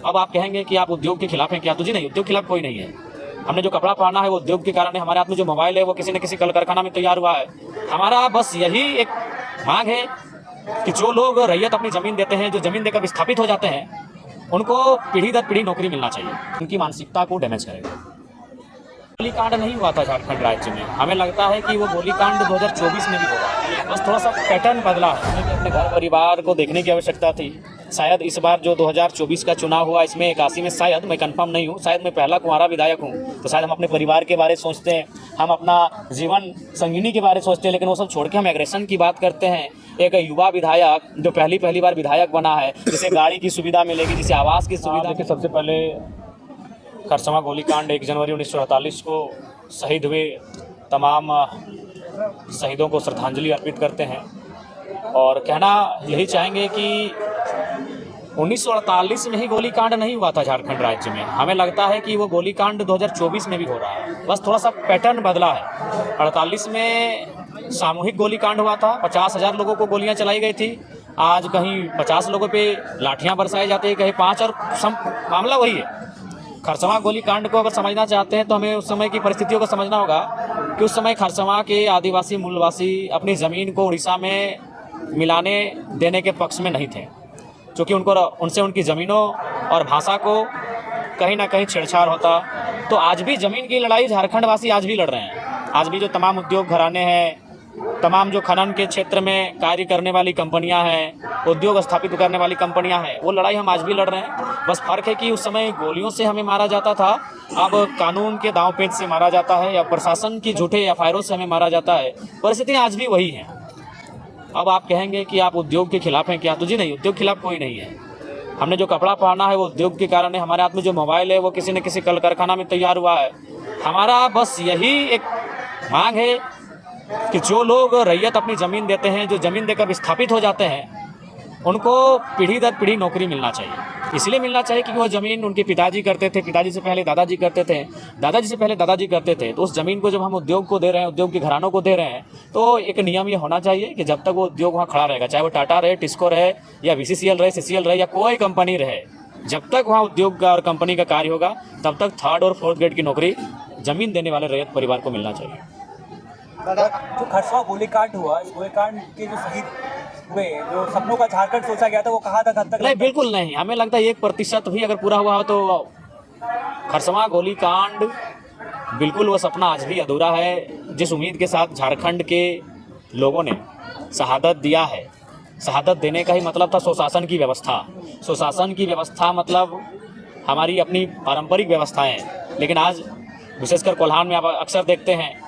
अब आप कहेंगे कि आप उद्योग के खिलाफ हैं क्या? तो जी नहीं, उद्योग के खिलाफ कोई नहीं है। हमने जो कपड़ा पहना है वो उद्योग के कारण है। हमारे हाथ में जो मोबाइल है वो किसी न किसी कल कारखाना में तैयार हुआ है। हमारा बस यही एक मांग है कि जो लोग रैयत अपनी ज़मीन देते हैं, जो ज़मीन देकर विस्थापित हो जाते हैं, उनको पीढ़ी दर पीढ़ी नौकरी मिलना चाहिए। उनकी मानसिकता को डैमेज करेगा। गोलीकांड नहीं हुआ था झारखंड राज्य में। हमें लगता है कि वो गोलीकांड 2024 में भी होगा, बस थोड़ा सा पैटर्न बदला है। हमें भी अपने घर परिवार को देखने की आवश्यकता थी। शायद इस बार जो 2024 का चुनाव हुआ इसमें 81 में, शायद मैं कंफर्म नहीं हूँ, शायद मैं पहला कुंवारा विधायक हूँ, तो शायद हम अपने परिवार के बारे में सोचते हैं, हम अपना जीवन संगिनी के बारे में सोचते हैं, लेकिन वो सब छोड़ के हम एग्रेशन की बात करते हैं। एक युवा विधायक जो पहली बार विधायक बना है, जिसे गाड़ी की सुविधा मिलेगी, जिसे आवास की सुविधा। देखिए, सबसे पहले खरसवां गोलीकांड 1 जनवरी 1948 को शहीद हुए तमाम शहीदों को श्रद्धांजलि अर्पित करते हैं और कहना यही चाहेंगे कि 1948 में ही गोलीकांड नहीं हुआ था झारखंड राज्य में। हमें लगता है कि वो गोलीकांड 2024 में भी हो रहा है, बस थोड़ा सा पैटर्न बदला है। 48 में सामूहिक गोलीकांड हुआ था, 50,000 लोगों को गोलियां चलाई गई थी। आज कहीं 50 लोगों पे लाठियां बरसाई जाती है, कहीं 5, और मामला वही है। खरसवां गोलीकांड को अगर समझना चाहते हैं तो हमें उस समय की परिस्थितियों को समझना होगा कि उस समय खरसवां के आदिवासी मूलवासी अपनी ज़मीन को उड़ीसा में मिलाने देने के पक्ष में नहीं थे, क्योंकि उनसे उनकी ज़मीनों और भाषा को कहीं ना कहीं छेड़छाड़ होता। तो आज भी ज़मीन की लड़ाई झारखंड वासी आज भी लड़ रहे हैं। आज भी जो तमाम उद्योग घराने हैं, तमाम जो खनन के क्षेत्र में कार्य करने वाली कंपनियां हैं, उद्योग स्थापित करने वाली कंपनियां हैं, वो लड़ाई हम आज भी लड़ रहे हैं। बस फ़र्क है कि उस समय गोलियों से हमें मारा जाता था, अब कानून के दांव पेच से मारा जाता है, या प्रशासन की झूठे एफआईआर से हमें मारा जाता है। परिस्थितियाँ आज भी वही हैं। अब आप कहेंगे कि आप उद्योग के खिलाफ हैं क्या? तो जी नहीं, उद्योग के खिलाफ कोई नहीं है। हमने जो कपड़ा पहना है वो उद्योग के कारण है। हमारे हाथ में जो मोबाइल है वो किसी न किसी कल कारखाना में तैयार हुआ है। हमारा बस यही एक मांग है कि जो लोग रैयत अपनी ज़मीन देते हैं, जो ज़मीन देकर विस्थापित हो जाते हैं, उनको पीढ़ी दर पीढ़ी नौकरी मिलना चाहिए। इसलिए मिलना चाहिए क्योंकि वो ज़मीन उनके पिताजी करते थे, पिताजी से पहले दादाजी करते थे, दादाजी से पहले दादाजी करते थे। तो उस ज़मीन को जब हम उद्योग को दे रहे हैं, उद्योग के घरानों को दे रहे हैं, तो एक नियम ये होना चाहिए कि जब तक वो उद्योग वहाँ खड़ा रहेगा, चाहे वो टाटा रहे, टिस्को रहे, या BCCL रहे, CCL रहे, या कोई कंपनी रहे, जब तक वहाँ उद्योग का और कंपनी का कार्य होगा, तब तक 3rd और 4th ग्रेड की नौकरी ज़मीन देने वाले रैयत परिवार को मिलना चाहिए। जो खरसवां गोलीकांड हुआ, इस गोलीकांड के जो शहीद हुए, जो सपनों का झारखंड सोचा गया था, वो कहाँ तक हद तक? नहीं, बिल्कुल नहीं। हमें लगता है 1% भी अगर पूरा हुआ हो तो खरसवां गोलीकांड बिल्कुल वो सपना आज भी अधूरा है। जिस उम्मीद के साथ झारखंड के लोगों ने शहादत दिया है, शहादत देने का ही मतलब था सुशासन की व्यवस्था। सुशासन की व्यवस्था मतलब हमारी अपनी पारंपरिक व्यवस्थाएं हैं, लेकिन आज विशेषकर कोल्हान में आप अक्सर देखते हैं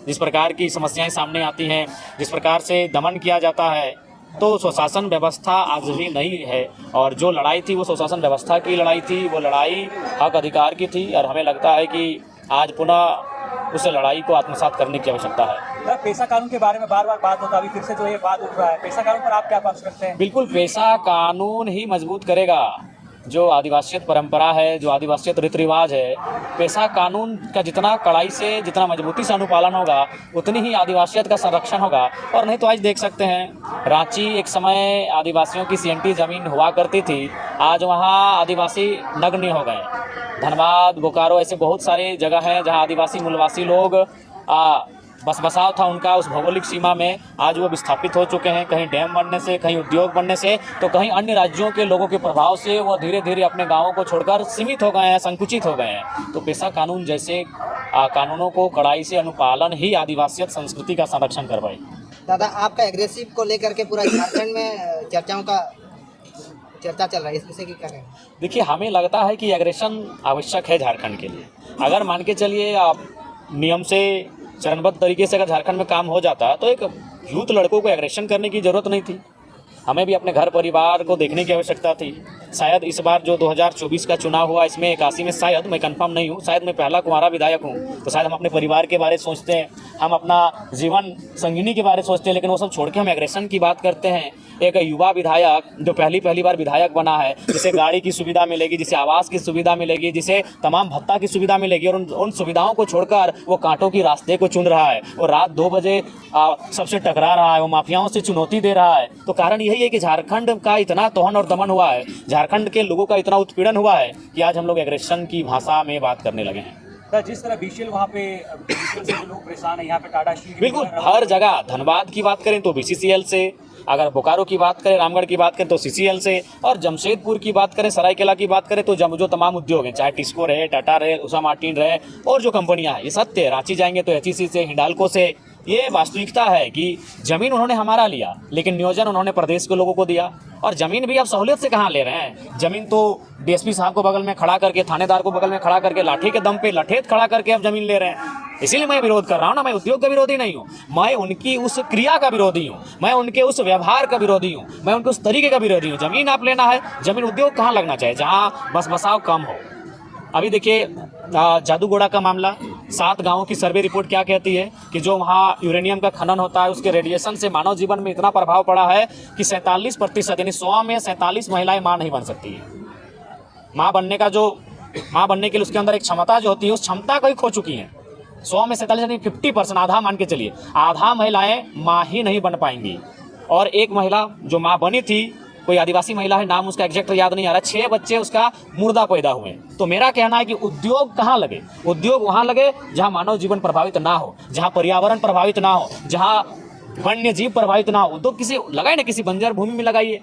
जिस प्रकार की समस्याएं सामने आती हैं, जिस प्रकार से दमन किया जाता है, तो सुशासन व्यवस्था आज भी नहीं है। और जो लड़ाई थी वो सुशासन व्यवस्था की लड़ाई थी, वो लड़ाई हक अधिकार की थी, और हमें लगता है कि आज पुनः उस लड़ाई को आत्मसात करने की आवश्यकता है। पेशा कानून के बारे में बार बार बात होता है, अभी फिर से जो ये बात उठ रहा है, पेशा कानून पर आप क्या पक्ष रखते हैं? बिल्कुल, पेशा कानून ही मजबूत करेगा जो आदिवासियत परंपरा है, जो आदिवासियत रीति रिवाज है। पेशा कानून का जितना कड़ाई से, जितना मजबूती से अनुपालन होगा, उतनी ही आदिवासियत का संरक्षण होगा। और नहीं तो आज देख सकते हैं, रांची एक समय आदिवासियों की CNT ज़मीन हुआ करती थी, आज वहाँ आदिवासी नग्न हो गए। धनबाद, बोकारो, ऐसे बहुत सारे जगह हैं जहाँ आदिवासी मूलवासी लोग बस बसाव था उनका उस भौगोलिक सीमा में, आज वो विस्थापित हो चुके हैं। कहीं डैम बनने से, कहीं उद्योग बनने से, तो कहीं अन्य राज्यों के लोगों के प्रभाव से वो धीरे धीरे अपने गांवों को छोड़कर सीमित हो गए हैं, संकुचित हो गए हैं। तो पेशा कानून जैसे कानूनों को कड़ाई से अनुपालन ही आदिवासियत संस्कृति का संरक्षण करवाए। दादा, आपका एग्रेसिव को लेकर के पूरा झारखंड में चर्चाओं का चर्चा चल रहा है, इस विषय की क्या कहें? देखिए, हमें लगता है कि एग्रेशन आवश्यक है झारखंड के लिए। अगर मान के चलिए आप नियम से, चरणबद्ध तरीके से अगर झारखंड में काम हो जाता तो एक यूथ लड़कों को एग्रेशन करने की ज़रूरत नहीं थी। हमें भी अपने घर परिवार को देखने की आवश्यकता थी। शायद इस बार जो 2024 का चुनाव हुआ इसमें 81 में, शायद मैं कंफर्म नहीं हूँ, शायद मैं पहला कुंवारा विधायक हूँ, तो शायद हम अपने परिवार के बारे में सोचते हैं, हम अपना जीवन संगिनी के बारे में सोचते हैं, लेकिन वो सब छोड़ के हम एग्रेशन की बात करते हैं। एक युवा विधायक जो पहली बार विधायक बना है, जिसे गाड़ी की सुविधा मिलेगी, जिसे आवास की सुविधा मिलेगी, जिसे तमाम भत्ता की सुविधा मिलेगी, और उन सुविधाओं को छोड़कर वो कांटों की रास्ते को चुन रहा है, वो रात 2 बजे सबसे टकरा रहा है, वो माफियाओं से चुनौती दे रहा है। तो कारण यही है कि झारखंड का इतना तोहन और दमन हुआ है। झारखंड के लोगों का इतना उत्पीड़न हुआ है कि आज हम लोग एग्रेशन की भाषा में बात करने लगे हैं। तो जिस तरह बीसीएल वहाँ पे BCL से जो लोग परेशान है, यहाँ पे टाटा स्टील बिल्कुल हर जगह, धनबाद की बात करें तो BCCL से, अगर बोकारो की बात करें, रामगढ़ की बात करें तो CCL से, और जमशेदपुर की बात करें, सरायकेला की बात करें तो जो तमाम उद्योग हैं, चाहे टिस्को रहे, टाटा रहे, उषा मार्टिन रहे और जो कंपनियां हैं, ये सत्य है। रांची जाएंगे तो HEC से, हिंडाल्को से। ये वास्तविकता है कि जमीन उन्होंने हमारा लिया, लेकिन नियोजन उन्होंने प्रदेश के लोगों को दिया। और जमीन भी अब सहूलियत से कहाँ ले रहे हैं, जमीन तो DSP साहब को बगल में खड़ा करके, थानेदार को बगल में खड़ा करके, लाठी के दम पे लठेत खड़ा करके अब जमीन ले रहे हैं। इसीलिए मैं विरोध कर रहा हूँ ना, मैं उद्योग का विरोधी नहीं हूँ, मैं उनकी उस क्रिया का विरोधी हूँ, मैं उनके उस व्यवहार का विरोधी हूँ, मैं उनके उस तरीके का विरोधी हूँ। जमीन आप लेना है, जमीन उद्योग कहाँ लगना चाहिए, जहाँ बस बसाव कम हो। अभी देखिए जादूगोड़ा का मामला, 7 गांवों की सर्वे रिपोर्ट क्या कहती है कि जो वहाँ यूरेनियम का खनन होता है उसके रेडिएशन से मानव जीवन में इतना प्रभाव पड़ा है कि 47% यानी 100 में 47 महिलाएं माँ नहीं बन सकती है। माँ बनने के लिए उसके अंदर एक क्षमता जो होती है, उस क्षमता को ही खो चुकी हैं। 100 में 47 यानी 50%, आधा मान के चलिए, आधा महिलाएं माँ ही नहीं बन पाएंगी। और एक महिला जो माँ बनी थी, कोई आदिवासी महिला है, नाम उसका एग्जैक्ट याद नहीं आ रहा, 6 बच्चे उसका मुर्दा पैदा हुए। तो मेरा कहना है कि उद्योग कहाँ लगे, उद्योग वहाँ लगे जहाँ मानव जीवन प्रभावित ना हो, जहाँ पर्यावरण प्रभावित ना हो, जहाँ वन्य जीव प्रभावित ना हो। उद्योग किसी लगाए ना, किसी बंजर भूमि में लगाइए।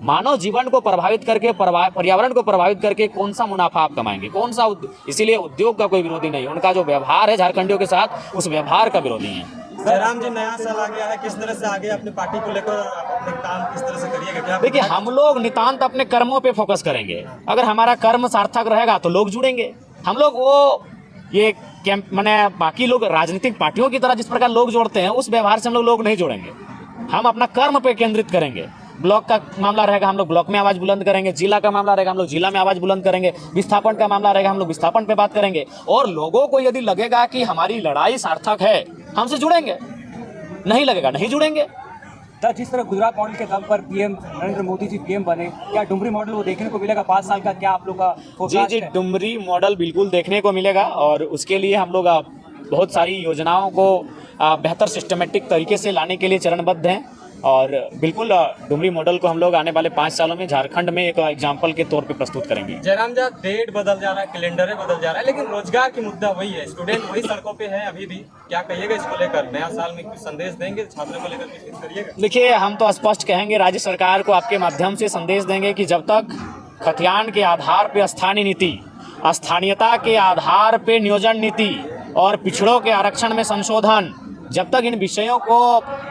मानव जीवन को प्रभावित करके, पर्यावरण को प्रभावित करके कौन सा मुनाफा आप कमाएंगे, कौन सा इसीलिए उद्योग का कोई विरोधी नहीं, उनका जो व्यवहार है झारखंडियों के साथ, उस व्यवहार का विरोधी है। जयराम जी, नया साल आ गया है, किस तरह से आगे अपने पार्टी को लेकर अपने काम किस तरह से करिएगा? क्या देखिए, हम लोग नितांत अपने कर्मों पे फोकस करेंगे। अगर हमारा कर्म सार्थक रहेगा तो लोग जुड़ेंगे। हम लोग वो ये कैंप मैंने बाकी लोग राजनीतिक पार्टियों की तरह जिस प्रकार लोग जोड़ते हैं, उस व्यवहार से हम लोग नहीं जोड़ेंगे। हम अपना कर्म पे केंद्रित करेंगे। ब्लॉक का मामला रहेगा, हम लोग ब्लॉक में आवाज़ बुलंद करेंगे। जिला का मामला रहेगा, हम लोग जिला में आवाज़ बुलंद करेंगे। विस्थापन का मामला रहेगा, हम लोग विस्थापन पे बात करेंगे। और लोगों को यदि लगेगा कि हमारी लड़ाई सार्थक है, हमसे जुड़ेंगे, नहीं लगेगा नहीं जुड़ेंगे। तो जिस तरह गुजरात मॉडल के दम पर पीएम नरेंद्र मोदी जी पीएम बने, क्या डुमरी मॉडल वो देखने को मिलेगा 5 साल का? क्या आप लोग का फोरकास्ट जी, है? डुमरी मॉडल बिल्कुल देखने को मिलेगा और उसके लिए हम लोग बहुत सारी योजनाओं को बेहतर सिस्टमेटिक तरीके से लाने के लिए चरणबद्ध हैं। और बिल्कुल डुमरी मॉडल को हम लोग आने वाले 5 सालों में झारखंड में एक एग्जाम्पल के तौर पे प्रस्तुत करेंगे। जयराम जी, डेट बदल जा रहा है, कैलेंडर बदल जा रहा है, लेकिन रोजगार की मुद्दा वही है, स्टूडेंट वही सड़कों पे है अभी भी। क्या कहिएगा इसको लेकर? नया साल में कुछ संदेश देंगे छात्रों को लेकर, कुछ करिएगा? देखिए, हम तो स्पष्ट कहेंगे, राज्य सरकार को आपके माध्यम से संदेश देंगे कि जब तक खतियान के आधार पे स्थानीय नीति, स्थानीयता के आधार पे नियोजन नीति और पिछड़ों के आरक्षण में संशोधन, जब तक इन विषयों को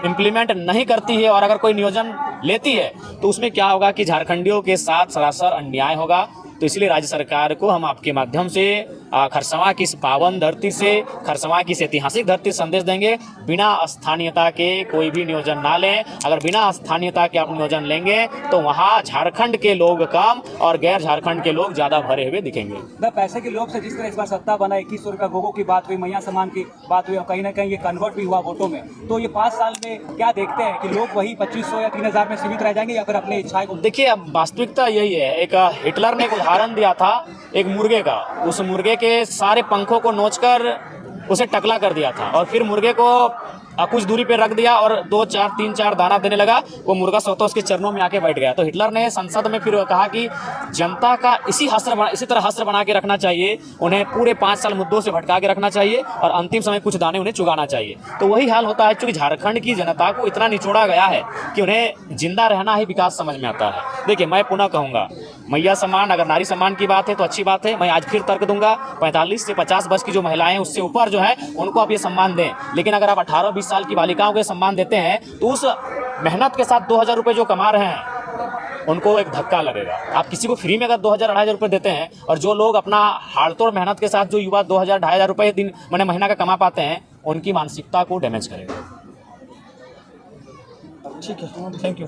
इम्प्लीमेंट नहीं करती है और अगर कोई नियोजन लेती है तो उसमें क्या होगा कि झारखंडियों के साथ सरासर अन्याय होगा। तो इसलिए राज्य सरकार को हम आपके माध्यम से खरसवां की इस पावन धरती से, खरसवां की इस ऐतिहासिक धरती से संदेश देंगे, बिना स्थानीयता के कोई भी नियोजन ना लें। अगर बिना स्थानीयता के आप नियोजन लेंगे तो वहाँ झारखंड के लोग कम और गैर झारखंड के लोग ज़्यादा भरे हुए दिखेंगे। पैसे के लोभ से जिस तरह इस बार सत्ता बना, 2100 रुपये गोगो की बात हुई, मैया सम्मान की बात हुई और कहीं ना कहीं ये कन्वर्ट भी हुआ वोटों में, तो ये 5 साल में क्या देखते हैं कि लोग वही 2500 या 3000 में सीमित रह जाएंगे या फिर अपनी इच्छाएं को? देखिए, अब वास्तविकता यही है। एक हिटलर ने एक उदाहरण दिया था एक मुर्गे का, उस मुर्गे के सारे पंखों को नोचकर उसे टकला कर दिया था और फिर मुर्गे को कुछ दूरी पे रख दिया और 3-4 दाना देने लगा। वो मुर्गा स्वतः उसके चरणों में आके बैठ गया। तो हिटलर ने संसद में फिर कहा कि जनता का इसी तरह हस्र बना के रखना चाहिए, उन्हें पूरे 5 साल मुद्दों से भटका के रखना चाहिए और अंतिम समय कुछ दाने उन्हें चुगाना चाहिए। तो वही हाल होता है, क्योंकि झारखंड की जनता को इतना निचोड़ा गया है कि उन्हें जिंदा रहना ही विकास समझ में आता है। देखिए, मैं पुनः कहूँगा, मैया सम्मान, अगर नारी सम्मान की बात है तो अच्छी बात है। मैं आज फिर तर्क दूंगा, 45 से 50 वर्ष की जो महिलाएं हैं उससे ऊपर जो है उनको आप ये सम्मान दें। लेकिन अगर आप 18-20 साल की बालिकाओं को सम्मान देते हैं तो उस मेहनत के साथ 2000 रुपये जो कमा रहे हैं उनको एक धक्का लगेगा। आप किसी को फ्री में अगर 2000-2500 रुपये देते हैं और जो लोग अपना हाड़तोड़ मेहनत के साथ जो युवा 2000-2500 रुपये दिन महीना का कमा पाते हैं, उनकी मानसिकता को डैमेज करेगा। ठीक है, थैंक यू।